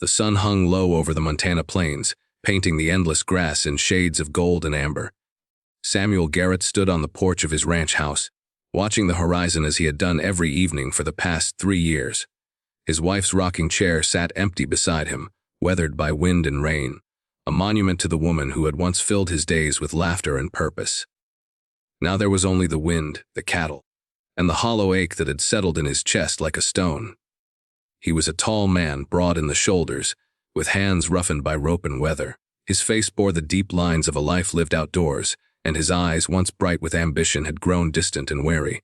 The sun hung low over the Montana plains, painting the endless grass in shades of gold and amber. Samuel Garrett stood on the porch of his ranch house, watching the horizon as he had done every evening for the past 3 years. His wife's rocking chair sat empty beside him, weathered by wind and rain, a monument to the woman who had once filled his days with laughter and purpose. Now there was only the wind, the cattle, and the hollow ache that had settled in his chest like a stone. He was a tall man, broad in the shoulders, with hands roughened by rope and weather. His face bore the deep lines of a life lived outdoors, and his eyes, once bright with ambition, had grown distant and wary.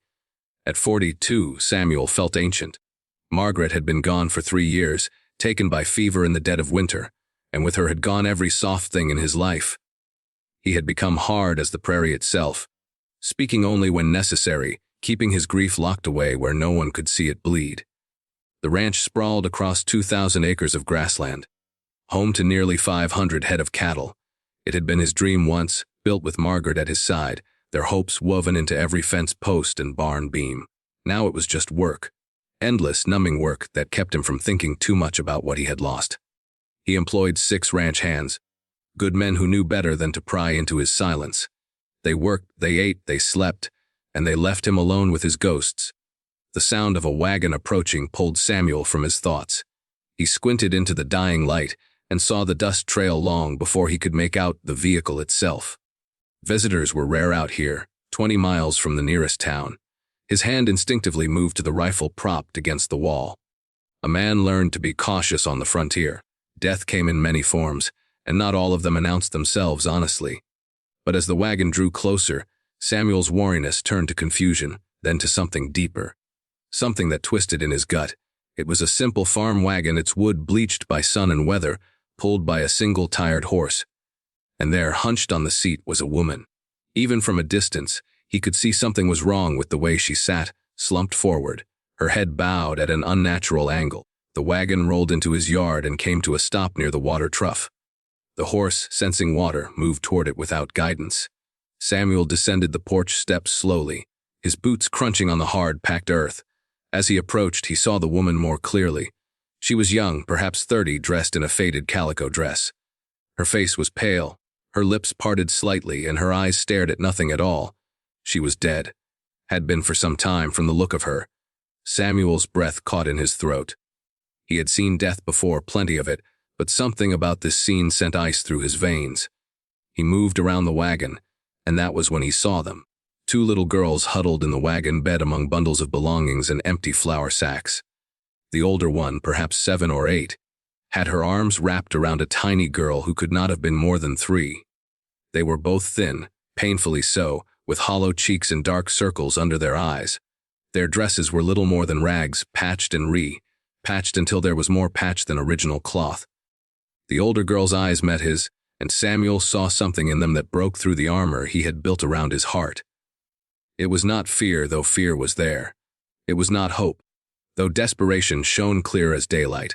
At 42, Samuel felt ancient. Margaret had been gone for 3 years, taken by fever in the dead of winter, and with her had gone every soft thing in his life. He had become hard as the prairie itself, speaking only when necessary, keeping his grief locked away where no one could see it bleed. The ranch sprawled across 2,000 acres of grassland, home to nearly 500 head of cattle. It had been his dream once, built with Margaret at his side, their hopes woven into every fence post and barn beam. Now it was just work, endless, numbing work that kept him from thinking too much about what he had lost. He employed 6 ranch hands, good men who knew better than to pry into his silence. They worked, they ate, they slept, and they left him alone with his ghosts. The sound of a wagon approaching pulled Samuel from his thoughts. He squinted into the dying light and saw the dust trail long before he could make out the vehicle itself. Visitors were rare out here, 20 miles from the nearest town. His hand instinctively moved to the rifle propped against the wall. A man learned to be cautious on the frontier. Death came in many forms, and not all of them announced themselves honestly. But as the wagon drew closer, Samuel's wariness turned to confusion, then to something deeper. Something that twisted in his gut. It was a simple farm wagon, its wood bleached by sun and weather, pulled by a single tired horse. And there, hunched on the seat, was a woman. Even from a distance, he could see something was wrong with the way she sat, slumped forward, her head bowed at an unnatural angle. The wagon rolled into his yard and came to a stop near the water trough. The horse, sensing water, moved toward it without guidance. Samuel descended the porch steps slowly, his boots crunching on the hard, packed earth. As he approached, he saw the woman more clearly. She was young, perhaps 30, dressed in a faded calico dress. Her face was pale, her lips parted slightly, and her eyes stared at nothing at all. She was dead. Had been for some time from the look of her. Samuel's breath caught in his throat. He had seen death before, plenty of it, but something about this scene sent ice through his veins. He moved around the wagon, and that was when he saw them. 2 little girls huddled in the wagon bed among bundles of belongings and empty flour sacks. The older one, perhaps 7 or 8, had her arms wrapped around a tiny girl who could not have been more than 3. They were both thin, painfully so, with hollow cheeks and dark circles under their eyes. Their dresses were little more than rags, patched and patched until there was more patch than original cloth. The older girl's eyes met his, and Samuel saw something in them that broke through the armor he had built around his heart. It was not fear, though fear was there. It was not hope, though desperation shone clear as daylight.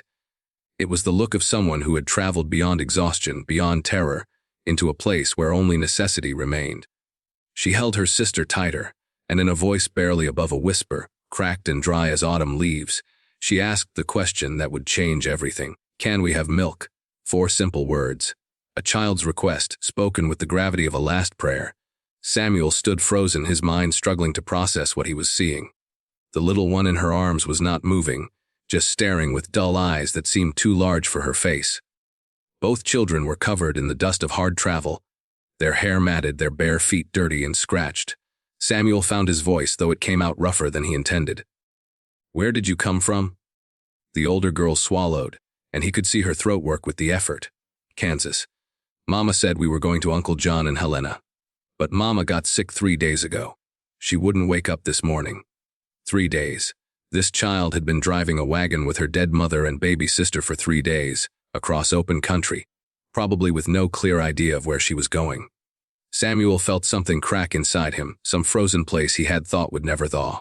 It was the look of someone who had traveled beyond exhaustion, beyond terror, into a place where only necessity remained. She held her sister tighter, and in a voice barely above a whisper, cracked and dry as autumn leaves, she asked the question that would change everything. "Can we have milk?" 4 simple words. A child's request, spoken with the gravity of a last prayer. Samuel stood frozen, his mind struggling to process what he was seeing. The little one in her arms was not moving, just staring with dull eyes that seemed too large for her face. Both children were covered in the dust of hard travel, their hair matted, their bare feet dirty and scratched. Samuel found his voice, though it came out rougher than he intended. "Where did you come from?" The older girl swallowed, and he could see her throat work with the effort. "Kansas. Mama said we were going to Uncle John and Helena. But Mama got sick 3 days ago. She wouldn't wake up this morning." 3 days. This child had been driving a wagon with her dead mother and baby sister for 3 days, across open country, probably with no clear idea of where she was going. Samuel felt something crack inside him, some frozen place he had thought would never thaw.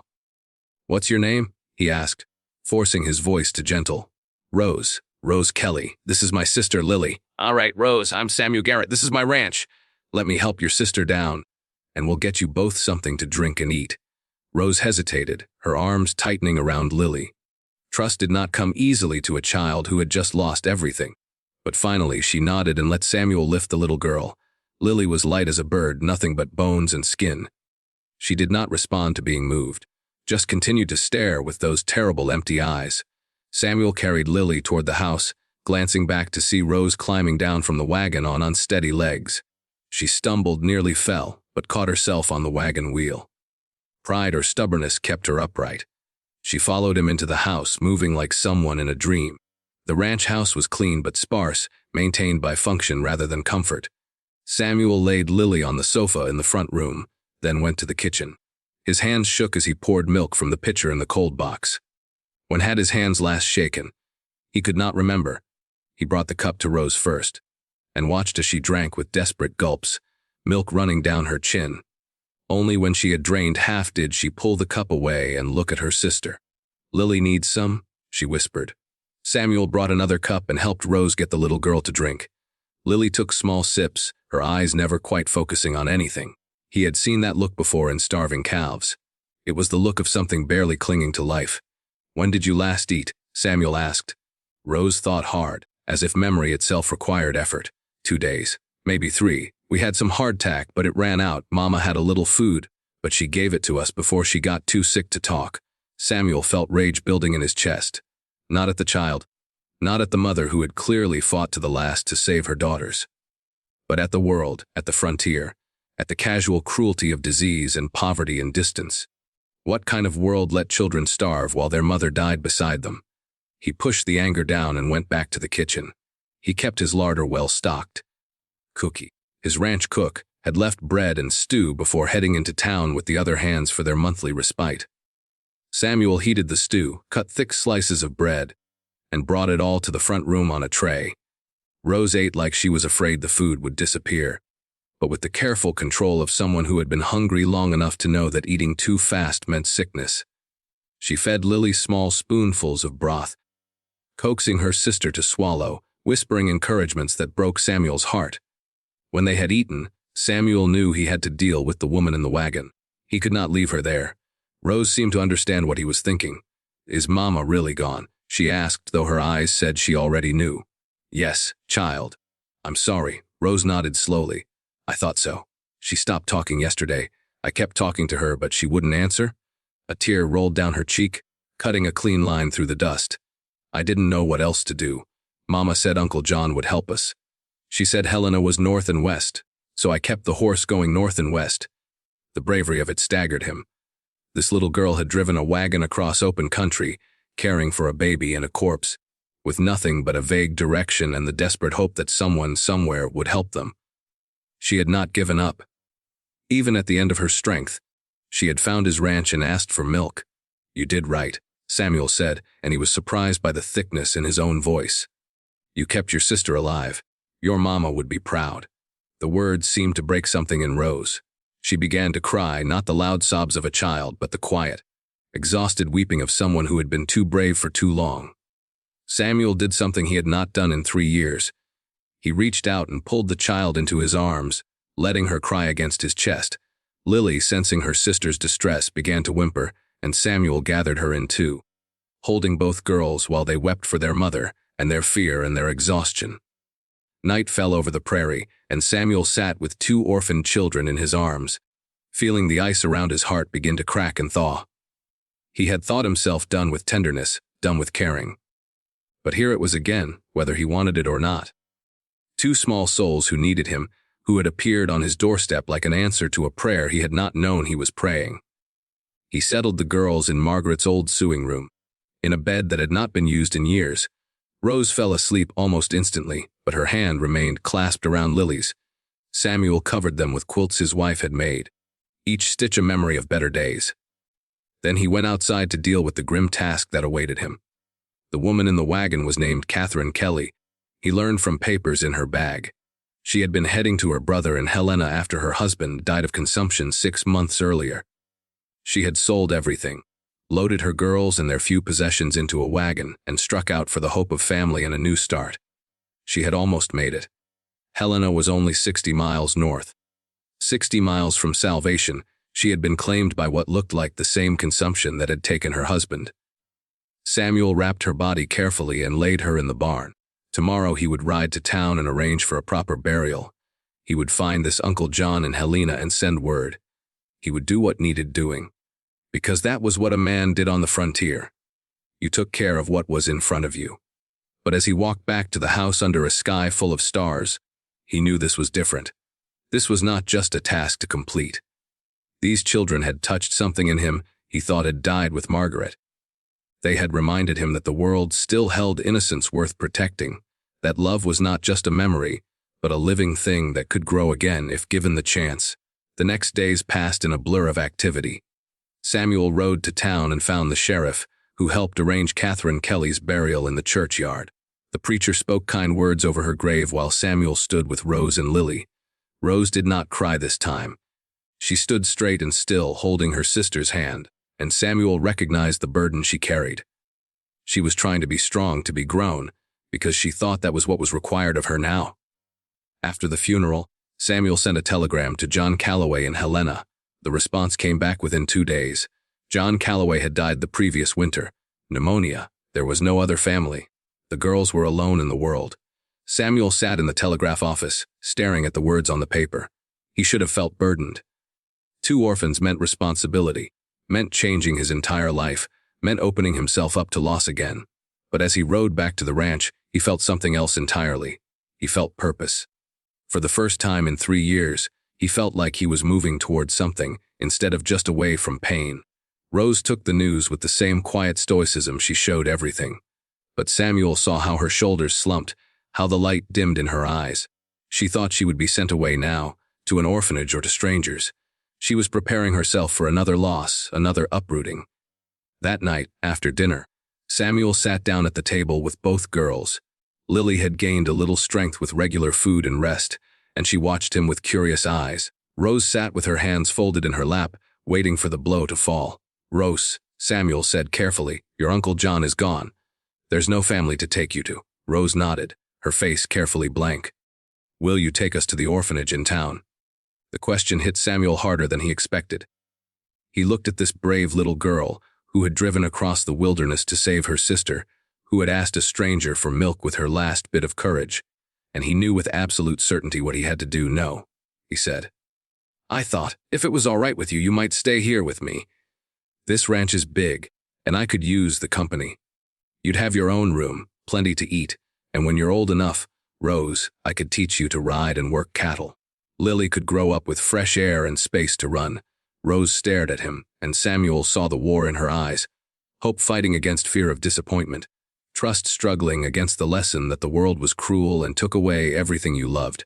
"What's your name?" he asked, forcing his voice to gentle. "Rose. Rose Kelly. This is my sister, Lily." "All right, Rose, I'm Samuel Garrett. This is my ranch. Let me help your sister down, and we'll get you both something to drink and eat." Rose hesitated, her arms tightening around Lily. Trust did not come easily to a child who had just lost everything. But finally, she nodded and let Samuel lift the little girl. Lily was light as a bird, nothing but bones and skin. She did not respond to being moved, just continued to stare with those terrible empty eyes. Samuel carried Lily toward the house, glancing back to see Rose climbing down from the wagon on unsteady legs. She stumbled, nearly fell, but caught herself on the wagon wheel. Pride or stubbornness kept her upright. She followed him into the house, moving like someone in a dream. The ranch house was clean but sparse, maintained by function rather than comfort. Samuel laid Lily on the sofa in the front room, then went to the kitchen. His hands shook as he poured milk from the pitcher in the cold box. When had his hands last shaken? He could not remember. He brought the cup to Rose first, and watched as she drank with desperate gulps, milk running down her chin. Only when she had drained half did she pull the cup away and look at her sister. "Lily needs some," she whispered. Samuel brought another cup and helped Rose get the little girl to drink. Lily took small sips, her eyes never quite focusing on anything. He had seen that look before in starving calves. It was the look of something barely clinging to life. "When did you last eat?" Samuel asked. Rose thought hard, as if memory itself required effort. 2 days, maybe 3. We had some hardtack, but it ran out. Mama had a little food, but she gave it to us before she got too sick to talk. Samuel felt rage building in his chest. Not at the child, not at the mother who had clearly fought to the last to save her daughters, but at the world, at the frontier, at the casual cruelty of disease and poverty and distance. What kind of world let children starve while their mother died beside them? He pushed the anger down and went back to the kitchen. He kept his larder well stocked. Cookie, his ranch cook, had left bread and stew before heading into town with the other hands for their monthly respite. Samuel heated the stew, cut thick slices of bread, and brought it all to the front room on a tray. Rose ate like she was afraid the food would disappear, but with the careful control of someone who had been hungry long enough to know that eating too fast meant sickness. She fed Lily small spoonfuls of broth, coaxing her sister to swallow, whispering encouragements that broke Samuel's heart. When they had eaten, Samuel knew he had to deal with the woman in the wagon. He could not leave her there. Rose seemed to understand what he was thinking. "Is Mama really gone?" she asked, though her eyes said she already knew. "Yes, child. I'm sorry." Rose nodded slowly. "I thought so. She stopped talking yesterday. I kept talking to her, but she wouldn't answer." A tear rolled down her cheek, cutting a clean line through the dust. "I didn't know what else to do. Mama said Uncle John would help us. She said Helena was north and west, so I kept the horse going north and west." The bravery of it staggered him. This little girl had driven a wagon across open country, caring for a baby and a corpse, with nothing but a vague direction and the desperate hope that someone somewhere would help them. She had not given up. Even at the end of her strength, she had found his ranch and asked for milk. "You did right," Samuel said, and he was surprised by the thickness in his own voice. "You kept your sister alive. Your mama would be proud." The words seemed to break something in Rose. She began to cry, not the loud sobs of a child, but the quiet, exhausted weeping of someone who had been too brave for too long. Samuel did something he had not done in 3 years. He reached out and pulled the child into his arms, letting her cry against his chest. Lily, sensing her sister's distress, began to whimper, and Samuel gathered her in too, holding both girls while they wept for their mother and their fear and their exhaustion. Night fell over the prairie, and Samuel sat with 2 orphaned children in his arms, feeling the ice around his heart begin to crack and thaw. He had thought himself done with tenderness, done with caring. But here it was again, whether he wanted it or not. 2 small souls who needed him, who had appeared on his doorstep like an answer to a prayer he had not known he was praying. He settled the girls in Margaret's old sewing room, in a bed that had not been used in years. Rose fell asleep almost instantly, but her hand remained clasped around Lily's. Samuel covered them with quilts his wife had made, each stitch a memory of better days. Then he went outside to deal with the grim task that awaited him. The woman in the wagon was named Catherine Kelly. He learned from papers in her bag. She had been heading to her brother in Helena after her husband died of consumption 6 months earlier. She had sold everything, loaded her girls and their few possessions into a wagon, and struck out for the hope of family and a new start. She had almost made it. Helena was only 60 miles north. 60 miles from salvation, she had been claimed by what looked like the same consumption that had taken her husband. Samuel wrapped her body carefully and laid her in the barn. Tomorrow he would ride to town and arrange for a proper burial. He would find this Uncle John and Helena and send word. He would do what needed doing. Because that was what a man did on the frontier. You took care of what was in front of you. But as he walked back to the house under a sky full of stars, he knew this was different. This was not just a task to complete. These children had touched something in him he thought had died with Margaret. They had reminded him that the world still held innocence worth protecting, that love was not just a memory, but a living thing that could grow again if given the chance. The next days passed in a blur of activity. Samuel rode to town and found the sheriff, who helped arrange Catherine Kelly's burial in the churchyard. The preacher spoke kind words over her grave while Samuel stood with Rose and Lily. Rose did not cry this time. She stood straight and still, holding her sister's hand, and Samuel recognized the burden she carried. She was trying to be strong, to be grown, because she thought that was what was required of her now. After the funeral, Samuel sent a telegram to John Calloway and Helena. The response came back within 2 days. John Calloway had died the previous winter. Pneumonia. There was no other family. The girls were alone in the world. Samuel sat in the telegraph office, staring at the words on the paper. He should have felt burdened. 2 orphans meant responsibility, meant changing his entire life, meant opening himself up to loss again. But as he rode back to the ranch, he felt something else entirely. He felt purpose. For the first time in 3 years, he felt like he was moving towards something, instead of just away from pain. Rose took the news with the same quiet stoicism she showed everything. But Samuel saw how her shoulders slumped, how the light dimmed in her eyes. She thought she would be sent away now, to an orphanage or to strangers. She was preparing herself for another loss, another uprooting. That night, after dinner, Samuel sat down at the table with both girls. Lily had gained a little strength with regular food and rest, and she watched him with curious eyes. Rose sat with her hands folded in her lap, waiting for the blow to fall. "Rose," Samuel said carefully, "your Uncle John is gone. There's no family to take you to." Rose nodded, her face carefully blank. "Will you take us to the orphanage in town?" The question hit Samuel harder than he expected. He looked at this brave little girl who had driven across the wilderness to save her sister, who had asked a stranger for milk with her last bit of courage, and he knew with absolute certainty what he had to do. "No," he said. "I thought, if it was all right with you, you might stay here with me. This ranch is big, and I could use the company. You'd have your own room, plenty to eat, and when you're old enough, Rose, I could teach you to ride and work cattle. Lily could grow up with fresh air and space to run." Rose stared at him, and Samuel saw the war in her eyes, hope fighting against fear of disappointment, trust struggling against the lesson that the world was cruel and took away everything you loved.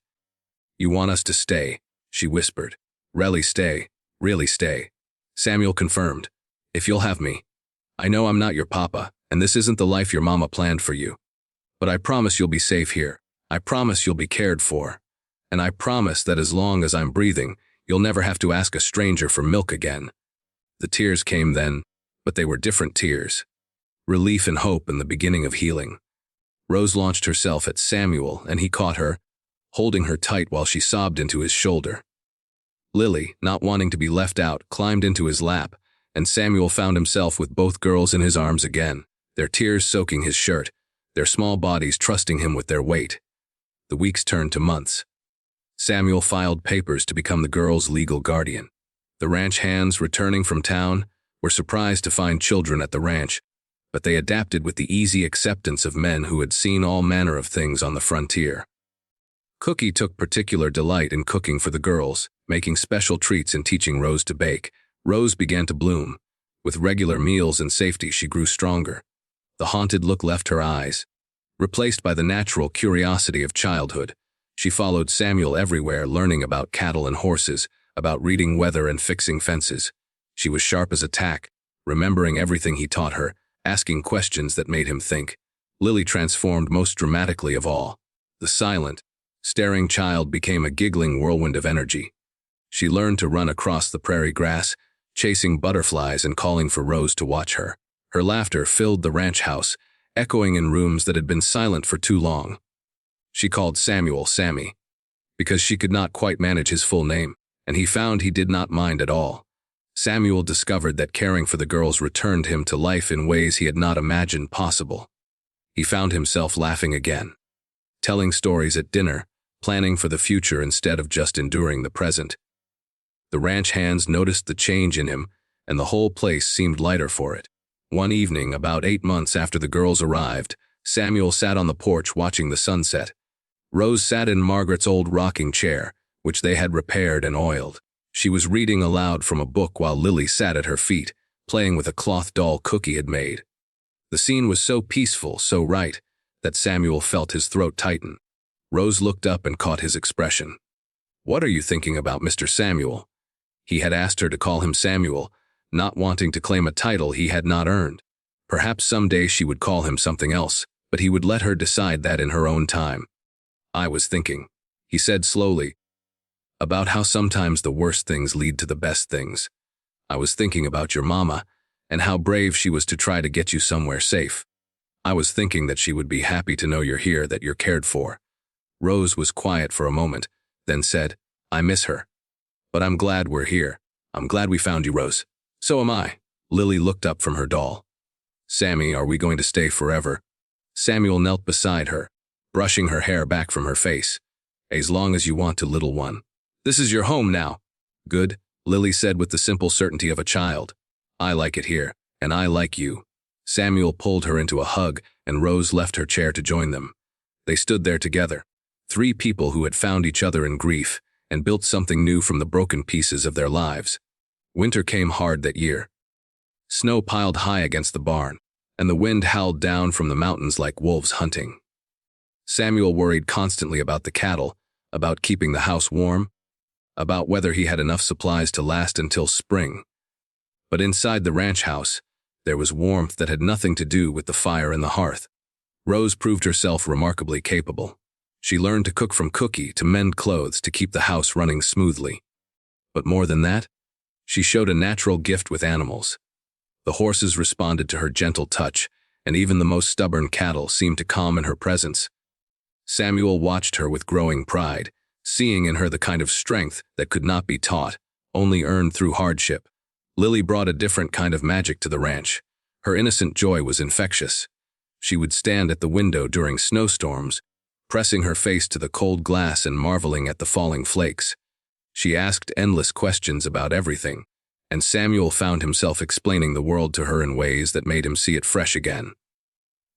"You want us to stay," she whispered. "Really stay, really stay." Samuel confirmed. "If you'll have me. I know I'm not your papa, and this isn't the life your mama planned for you. But I promise you'll be safe here. I promise you'll be cared for. And I promise that as long as I'm breathing, you'll never have to ask a stranger for milk again." The tears came then, but they were different tears. Relief and hope and the beginning of healing. Rose launched herself at Samuel, and he caught her, holding her tight while she sobbed into his shoulder. Lily, not wanting to be left out, climbed into his lap, and Samuel found himself with both girls in his arms again, their tears soaking his shirt, their small bodies trusting him with their weight. The weeks turned to months. Samuel filed papers to become the girls' legal guardian. The ranch hands, returning from town, were surprised to find children at the ranch, but they adapted with the easy acceptance of men who had seen all manner of things on the frontier. Cookie took particular delight in cooking for the girls, making special treats and teaching Rose to bake. Rose began to bloom. With regular meals and safety, she grew stronger. The haunted look left her eyes, replaced by the natural curiosity of childhood. She followed Samuel everywhere, learning about cattle and horses, about reading weather and fixing fences. She was sharp as a tack, remembering everything he taught her, asking questions that made him think. Lily transformed most dramatically of all. The silent, staring child became a giggling whirlwind of energy. She learned to run across the prairie grass, chasing butterflies and calling for Rose to watch her. Her laughter filled the ranch house, echoing in rooms that had been silent for too long. She called Samuel Sammy, because she could not quite manage his full name, and he found he did not mind at all. Samuel discovered that caring for the girls returned him to life in ways he had not imagined possible. He found himself laughing again, telling stories at dinner, planning for the future instead of just enduring the present. The ranch hands noticed the change in him, and the whole place seemed lighter for it. One evening, about 8 months after the girls arrived, Samuel sat on the porch watching the sunset. Rose sat in Margaret's old rocking chair, which they had repaired and oiled. She was reading aloud from a book while Lily sat at her feet, playing with a cloth doll Cookie had made. The scene was so peaceful, so right, that Samuel felt his throat tighten. Rose looked up and caught his expression. "What are you thinking about, Mr. Samuel?" He had asked her to call him Samuel, not wanting to claim a title he had not earned. Perhaps someday she would call him something else, but he would let her decide that in her own time. "I was thinking," he said slowly, "about how sometimes the worst things lead to the best things. I was thinking about your mama, and how brave she was to try to get you somewhere safe. I was thinking that she would be happy to know you're here, that you're cared for." Rose was quiet for a moment, then said, "I miss her. But I'm glad we're here. I'm glad we found you, Rose." "So am I." Lily looked up from her doll. "Sammy, are we going to stay forever?" Samuel knelt beside her, brushing her hair back from her face. "As long as you want to, little one. This is your home now." "Good," Lily said with the simple certainty of a child. "I like it here, and I like you." Samuel pulled her into a hug, and Rose left her chair to join them. They stood there together, 3 people who had found each other in grief and built something new from the broken pieces of their lives. Winter came hard that year. Snow piled high against the barn, and the wind howled down from the mountains like wolves hunting. Samuel worried constantly about the cattle, about keeping the house warm, about whether he had enough supplies to last until spring. But inside the ranch house, there was warmth that had nothing to do with the fire in the hearth. Rose proved herself remarkably capable. She learned to cook from Cookie, to mend clothes, to keep the house running smoothly. But more than that, she showed a natural gift with animals. The horses responded to her gentle touch, and even the most stubborn cattle seemed to calm in her presence. Samuel watched her with growing pride, seeing in her the kind of strength that could not be taught, only earned through hardship. Lily brought a different kind of magic to the ranch. Her innocent joy was infectious. She would stand at the window during snowstorms, pressing her face to the cold glass and marveling at the falling flakes. She asked endless questions about everything, and Samuel found himself explaining the world to her in ways that made him see it fresh again.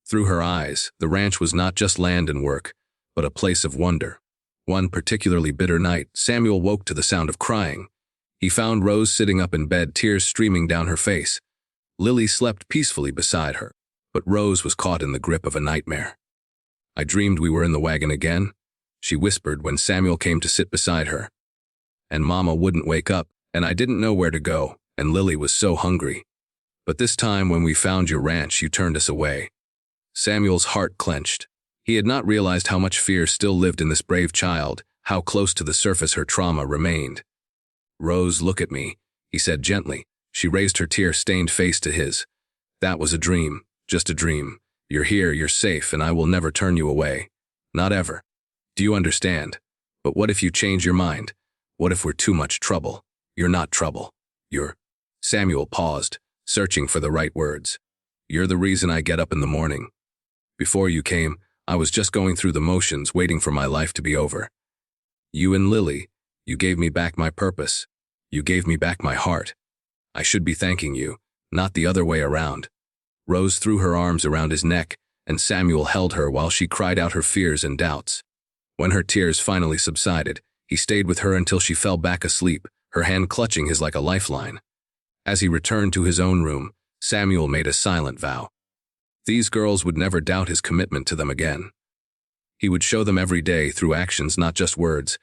Through her eyes, the ranch was not just land and work, but a place of wonder. One particularly bitter night, Samuel woke to the sound of crying. He found Rose sitting up in bed, tears streaming down her face. Lily slept peacefully beside her, but Rose was caught in the grip of a nightmare. "I dreamed we were in the wagon again," she whispered when Samuel came to sit beside her. "And Mama wouldn't wake up, and I didn't know where to go, and Lily was so hungry. But this time when we found your ranch, you turned us away." Samuel's heart clenched. He had not realized how much fear still lived in this brave child, how close to the surface her trauma remained. "Rose, look at me," he said gently. She raised her tear-stained face to his. "That was a dream, just a dream. You're here, you're safe, and I will never turn you away. Not ever. Do you understand? But what if you change your mind? What if we're too much trouble? You're not trouble. You're—" Samuel paused, searching for the right words. "You're the reason I get up in the morning. Before you came, I was just going through the motions, waiting for my life to be over. You and Lily, you gave me back my purpose. You gave me back my heart. I should be thanking you, not the other way around." Rose threw her arms around his neck, and Samuel held her while she cried out her fears and doubts. When her tears finally subsided, he stayed with her until she fell back asleep, her hand clutching his like a lifeline. As he returned to his own room, Samuel made a silent vow. These girls would never doubt his commitment to them again. He would show them every day through actions, not just words,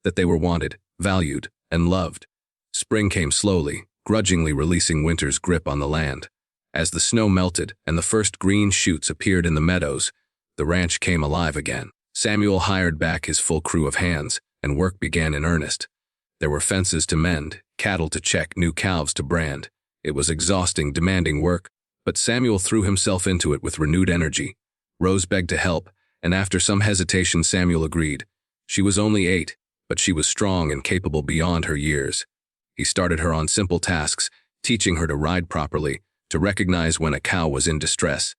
that they were wanted, valued, and loved. Spring came slowly, grudgingly releasing winter's grip on the land. As the snow melted and the first green shoots appeared in the meadows, the ranch came alive again. Samuel hired back his full crew of hands, and work began in earnest. There were fences to mend, cattle to check, new calves to brand. It was exhausting, demanding work, but Samuel threw himself into it with renewed energy. Rose begged to help, and after some hesitation Samuel agreed. She was only 8, but she was strong and capable beyond her years. He started her on simple tasks, teaching her to ride properly, to recognize when a cow was in distress,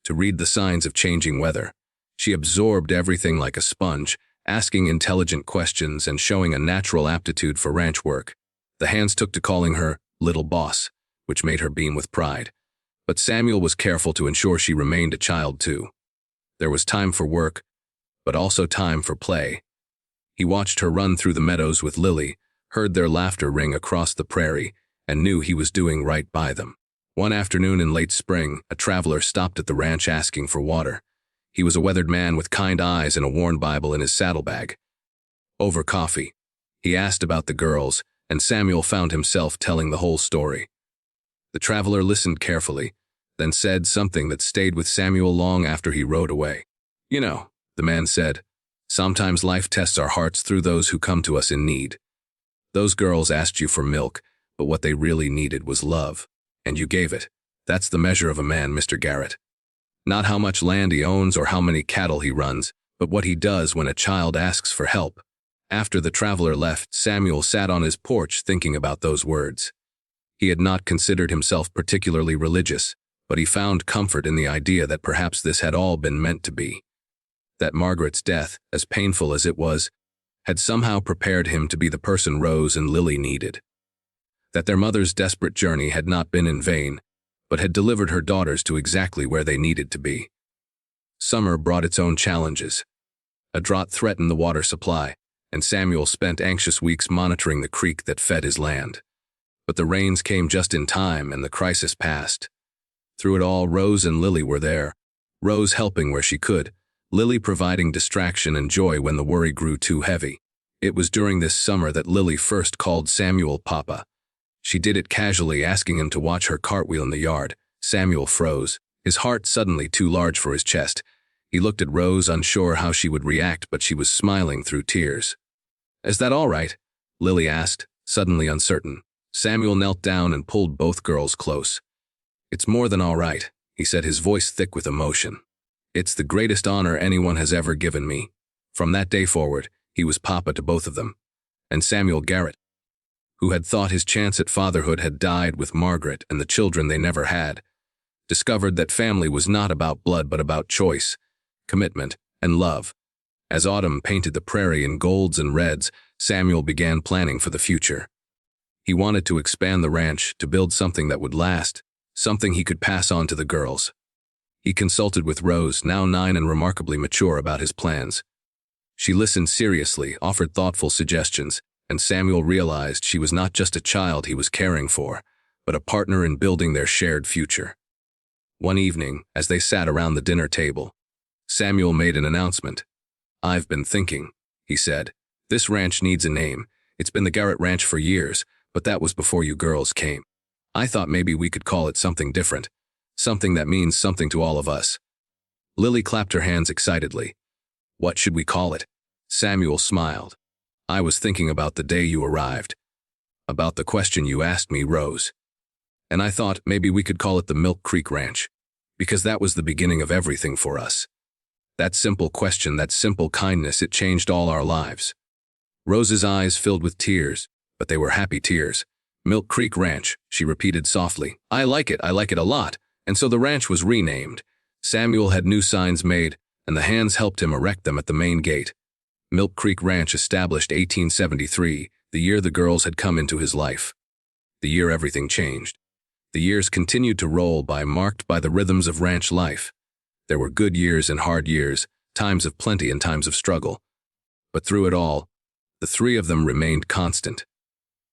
to read the signs of changing weather. She absorbed everything like a sponge, asking intelligent questions and showing a natural aptitude for ranch work. The hands took to calling her "little boss," which made her beam with pride. But Samuel was careful to ensure she remained a child too. There was time for work, but also time for play. He watched her run through the meadows with Lily, heard their laughter ring across the prairie, and knew he was doing right by them. One afternoon in late spring, a traveler stopped at the ranch asking for water. He was a weathered man with kind eyes and a worn Bible in his saddlebag. Over coffee, he asked about the girls, and Samuel found himself telling the whole story. The traveler listened carefully, then said something that stayed with Samuel long after he rode away. "You know," the man said, "sometimes life tests our hearts through those who come to us in need. Those girls asked you for milk, but what they really needed was love, and you gave it. That's the measure of a man, Mr. Garrett. Not how much land he owns or how many cattle he runs, but what he does when a child asks for help." After the traveler left, Samuel sat on his porch thinking about those words. He had not considered himself particularly religious, but he found comfort in the idea that perhaps this had all been meant to be. That Margaret's death, as painful as it was, had somehow prepared him to be the person Rose and Lily needed. That their mother's desperate journey had not been in vain, but had delivered her daughters to exactly where they needed to be. Summer brought its own challenges. A drought threatened the water supply, and Samuel spent anxious weeks monitoring the creek that fed his land. But the rains came just in time, and the crisis passed. Through it all, Rose and Lily were there, Rose helping where she could, Lily providing distraction and joy when the worry grew too heavy. It was during this summer that Lily first called Samuel Papa. She did it casually, asking him to watch her cartwheel in the yard. Samuel froze, his heart suddenly too large for his chest. He looked at Rose, unsure how she would react, but she was smiling through tears. "Is that all right?" Lily asked, suddenly uncertain. Samuel knelt down and pulled both girls close. "It's more than all right," he said, his voice thick with emotion. "It's the greatest honor anyone has ever given me." From that day forward, he was Papa to both of them. And Samuel Garrett, who had thought his chance at fatherhood had died with Margaret and the children they never had, discovered that family was not about blood but about choice, commitment, and love. As autumn painted the prairie in golds and reds, Samuel began planning for the future. He wanted to expand the ranch, to build something that would last, something he could pass on to the girls. He consulted with Rose, now 9 and remarkably mature, about his plans. She listened seriously, offered thoughtful suggestions, and Samuel realized she was not just a child he was caring for, but a partner in building their shared future. One evening, as they sat around the dinner table, Samuel made an announcement. "I've been thinking," he said. "This ranch needs a name. It's been the Garrett Ranch for years, but that was before you girls came. I thought maybe we could call it something different, something that means something to all of us." Lily clapped her hands excitedly. "What should we call it?" Samuel smiled. "I was thinking about the day you arrived, about the question you asked me, Rose. And I thought maybe we could call it the Milk Creek Ranch, because that was the beginning of everything for us. That simple question, that simple kindness, it changed all our lives." Rose's eyes filled with tears, but they were happy tears. "Milk Creek Ranch," she repeated softly. I like it a lot." And so the ranch was renamed. Samuel had new signs made, and the hands helped him erect them at the main gate. Milk Creek Ranch, established 1873, the year the girls had come into his life. The year everything changed. The years continued to roll by, marked by the rhythms of ranch life. There were good years and hard years, times of plenty and times of struggle. But through it all, the three of them remained constant.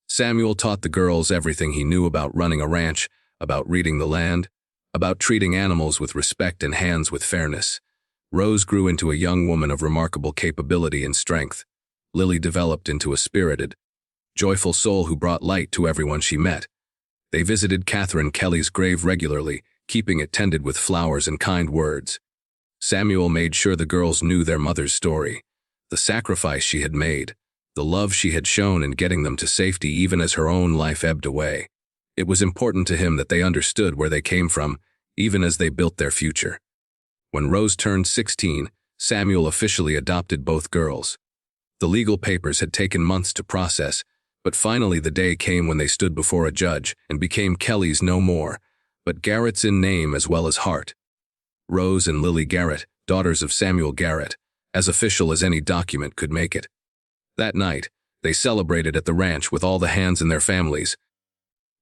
Samuel taught the girls everything he knew about running a ranch, about reading the land, about treating animals with respect and hands with fairness. Rose grew into a young woman of remarkable capability and strength. Lily developed into a spirited, joyful soul who brought light to everyone she met. They visited Catherine Kelly's grave regularly, keeping it tended with flowers and kind words. Samuel made sure the girls knew their mother's story, the sacrifice she had made, the love she had shown in getting them to safety even as her own life ebbed away. It was important to him that they understood where they came from, even as they built their future. When Rose turned 16, Samuel officially adopted both girls. The legal papers had taken months to process, But finally the day came when they stood before a judge and became Kellys no more, but Garretts in name as well as heart. Rose and Lily Garrett, daughters of Samuel Garrett, as official as any document could make it. That night, they celebrated at the ranch with all the hands in their families,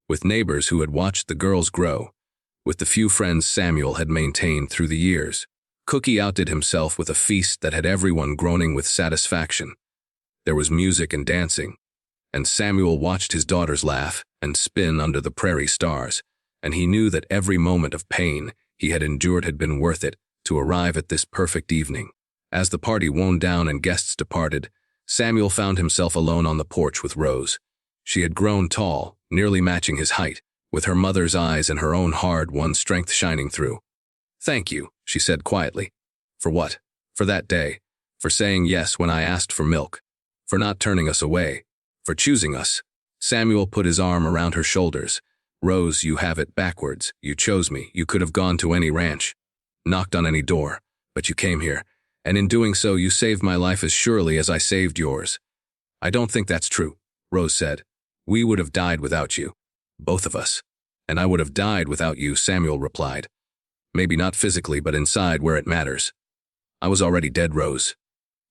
with neighbors who had watched the girls grow, with the few friends Samuel had maintained through the years. Cookie outdid himself with a feast that had everyone groaning with satisfaction. There was music and dancing, and Samuel watched his daughters laugh and spin under the prairie stars, and he knew that every moment of pain he had endured had been worth it to arrive at this perfect evening. As the party wound down and guests departed, Samuel found himself alone on the porch with Rose. She had grown tall, nearly matching his height, with her mother's eyes and her own hard-won strength shining through. "Thank you," she said quietly. "For what?" "For that day. For saying yes when I asked for milk. For not turning us away. For choosing us." Samuel put his arm around her shoulders. "Rose, you have it backwards. You chose me. You could have gone to any ranch, knocked on any door, but you came here, and in doing so you saved my life as surely as I saved yours." "I don't think that's true," Rose said. "We would have died without you. Both of us. And I would have died without you," Samuel replied. "Maybe not physically, but inside where it matters. I was already dead, Rose.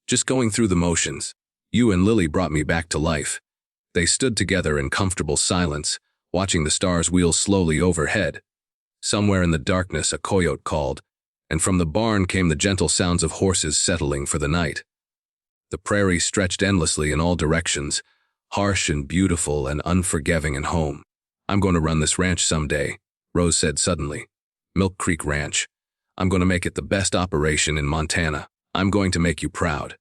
Just going through the motions. You and Lily brought me back to life." They stood together in comfortable silence, watching the stars wheel slowly overhead. Somewhere in the darkness a coyote called, and from the barn came the gentle sounds of horses settling for the night. The prairie stretched endlessly in all directions, harsh and beautiful and unforgiving and home. "I'm going to run this ranch someday," Rose said suddenly. "Milk Creek Ranch. I'm going to make it the best operation in Montana. I'm going to make you proud."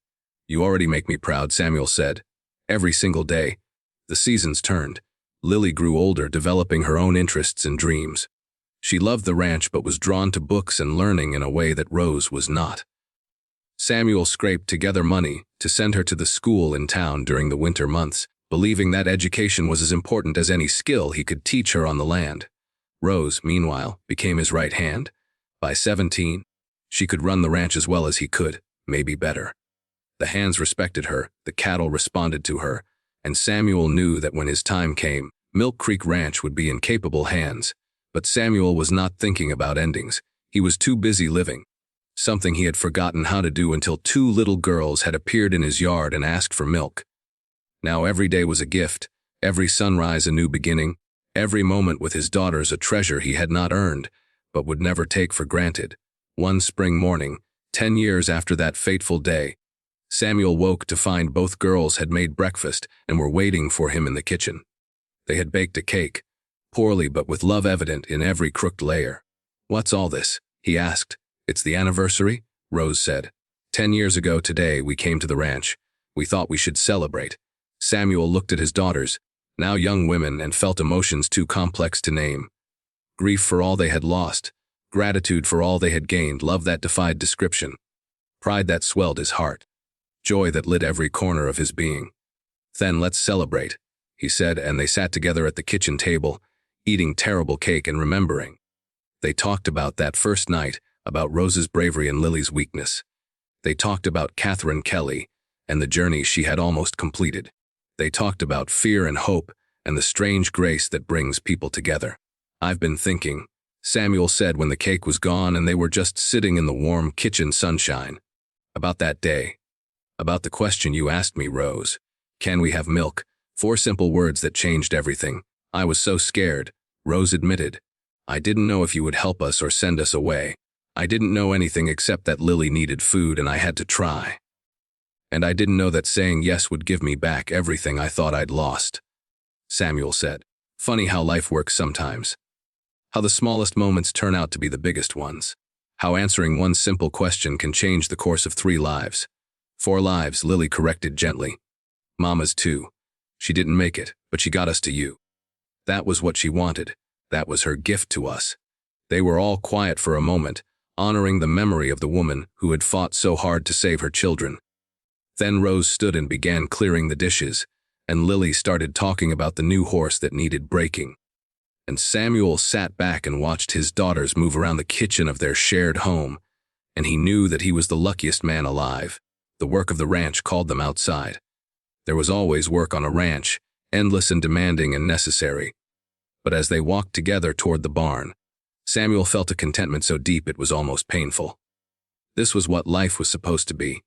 "You already make me proud," Samuel said. "Every single day." The seasons turned. Lily grew older, developing her own interests and dreams. She loved the ranch but was drawn to books and learning in a way that Rose was not. Samuel scraped together money to send her to the school in town during the winter months, believing that education was as important as any skill he could teach her on the land. Rose, meanwhile, became his right hand. By 17, she could run the ranch as well as he could, maybe better. The hands respected her, the cattle responded to her, and Samuel knew that when his time came, Milk Creek Ranch would be in capable hands. But Samuel was not thinking about endings. He was too busy living, something he had forgotten how to do until two little girls had appeared in his yard and asked for milk. Now every day was a gift, every sunrise a new beginning, every moment with his daughters a treasure he had not earned, but would never take for granted. One spring morning, 10 years after that fateful day, Samuel woke to find both girls had made breakfast and were waiting for him in the kitchen. They had baked a cake, poorly but with love evident in every crooked layer. "What's all this?" he asked. "It's the anniversary," Rose said. 10 years ago today we came to the ranch. We thought we should celebrate." Samuel looked at his daughters, now young women, and felt emotions too complex to name. Grief for all they had lost, gratitude for all they had gained, love that defied description, pride that swelled his heart, joy that lit every corner of his being. "Then let's celebrate," he said, and they sat together at the kitchen table, eating terrible cake and remembering. They talked about that first night, about Rose's bravery and Lily's weakness. They talked about Catherine Kelly and the journey she had almost completed. They talked about fear and hope and the strange grace that brings people together. "I've been thinking," Samuel said when the cake was gone and they were just sitting in the warm kitchen sunshine, "about that day. About the question you asked me, Rose. Can we have milk?" 4 simple words that changed everything. "I was so scared," Rose admitted. "I didn't know if you would help us or send us away. I didn't know anything except that Lily needed food and I had to try. And I didn't know that saying yes would give me back everything I thought I'd lost." Samuel said, "Funny how life works sometimes. How the smallest moments turn out to be the biggest ones. How answering one simple question can change the course of 3 lives. 4 lives," Lily corrected gently. "Mama's too. She didn't make it, but she got us to you. That was what she wanted. That was her gift to us." They were all quiet for a moment, honoring the memory of the woman who had fought so hard to save her children. Then Rose stood and began clearing the dishes, and Lily started talking about the new horse that needed breaking. And Samuel sat back and watched his daughters move around the kitchen of their shared home, and he knew that he was the luckiest man alive. The work of the ranch called them outside. There was always work on a ranch, endless and demanding and necessary. But as they walked together toward the barn, Samuel felt a contentment so deep it was almost painful. This was what life was supposed to be.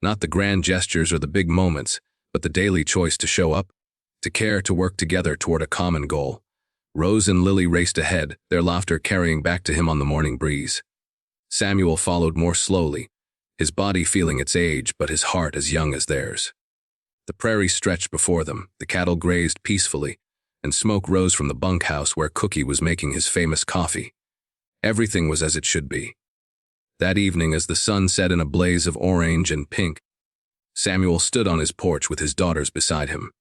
Not the grand gestures or the big moments, but the daily choice to show up, to care, to work together toward a common goal. Rose and Lily raced ahead, their laughter carrying back to him on the morning breeze. Samuel followed more slowly, his body feeling its age but his heart as young as theirs. The prairie stretched before them, the cattle grazed peacefully, and smoke rose from the bunkhouse where Cookie was making his famous coffee. Everything was as it should be. That evening, as the sun set in a blaze of orange and pink, Samuel stood on his porch with his daughters beside him.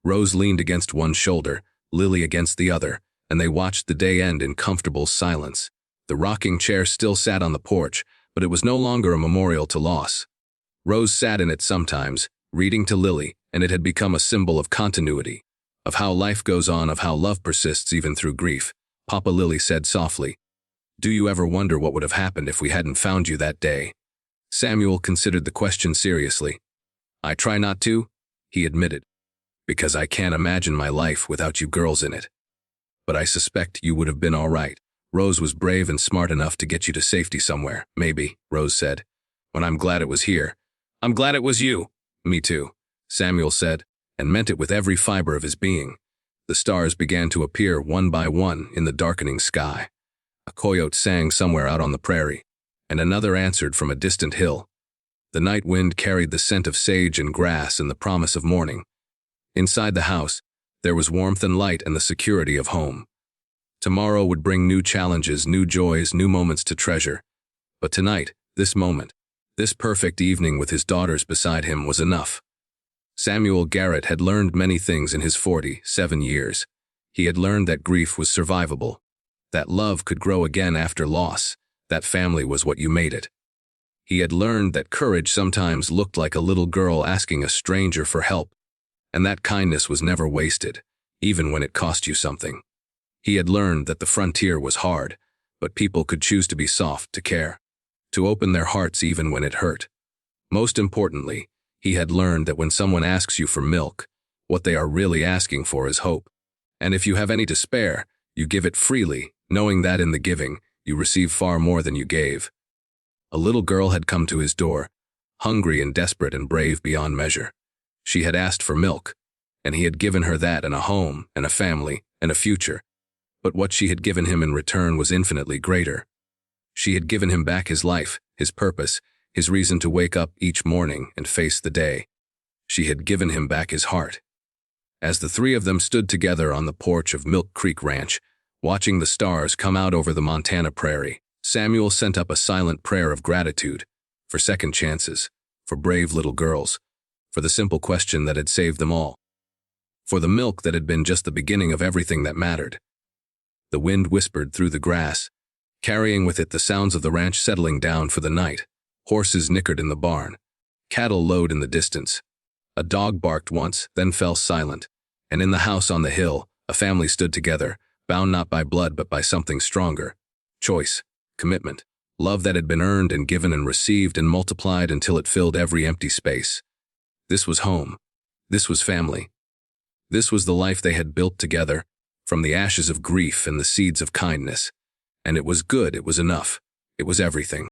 Rose leaned against one shoulder, Lily against the other, and they watched the day end in comfortable silence. The rocking chair still sat on the porch, but it was no longer a memorial to loss. Rose sat in it sometimes, reading to Lily, and it had become a symbol of continuity, of how life goes on, of how love persists even through grief. Papa, Lily said softly, "Do you ever wonder what would have happened if we hadn't found you that day?" Samuel considered the question seriously. "I try not to," he admitted, "because I can't imagine my life without you girls in it. But I suspect you would have been all right. Rose was brave and smart enough to get you to safety somewhere." "Maybe," Rose said. "When I'm glad it was here." "I'm glad it was you." "Me too," Samuel said, and meant it with every fiber of his being. The stars began to appear one by one in the darkening sky. A coyote sang somewhere out on the prairie, and another answered from a distant hill. The night wind carried the scent of sage and grass and the promise of morning. Inside the house, there was warmth and light and the security of home. Tomorrow would bring new challenges, new joys, new moments to treasure. But tonight, this moment, this perfect evening with his daughters beside him was enough. Samuel Garrett had learned many things in his 47 years. He had learned that grief was survivable, that love could grow again after loss, that family was what you made it. He had learned that courage sometimes looked like a little girl asking a stranger for help, and that kindness was never wasted, even when it cost you something. He had learned that the frontier was hard, but people could choose to be soft, to care, to open their hearts even when it hurt. Most importantly, he had learned that when someone asks you for milk, what they are really asking for is hope. And if you have any to spare, you give it freely, knowing that in the giving, you receive far more than you gave. A little girl had come to his door, hungry and desperate and brave beyond measure. She had asked for milk, and he had given her that and a home and a family and a future. But what she had given him in return was infinitely greater. She had given him back his life, his purpose, his reason to wake up each morning and face the day. She had given him back his heart. As the three of them stood together on the porch of Milk Creek Ranch, watching the stars come out over the Montana prairie, Samuel sent up a silent prayer of gratitude, for second chances, for brave little girls, for the simple question that had saved them all, for the milk that had been just the beginning of everything that mattered. The wind whispered through the grass, carrying with it the sounds of the ranch settling down for the night. Horses nickered in the barn, cattle lowed in the distance. A dog barked once, then fell silent, and in the house on the hill, a family stood together, bound not by blood but by something stronger. Choice, commitment, love that had been earned and given and received and multiplied until it filled every empty space. This was home. This was family. This was the life they had built together, from the ashes of grief and the seeds of kindness. And it was good, it was enough, it was everything.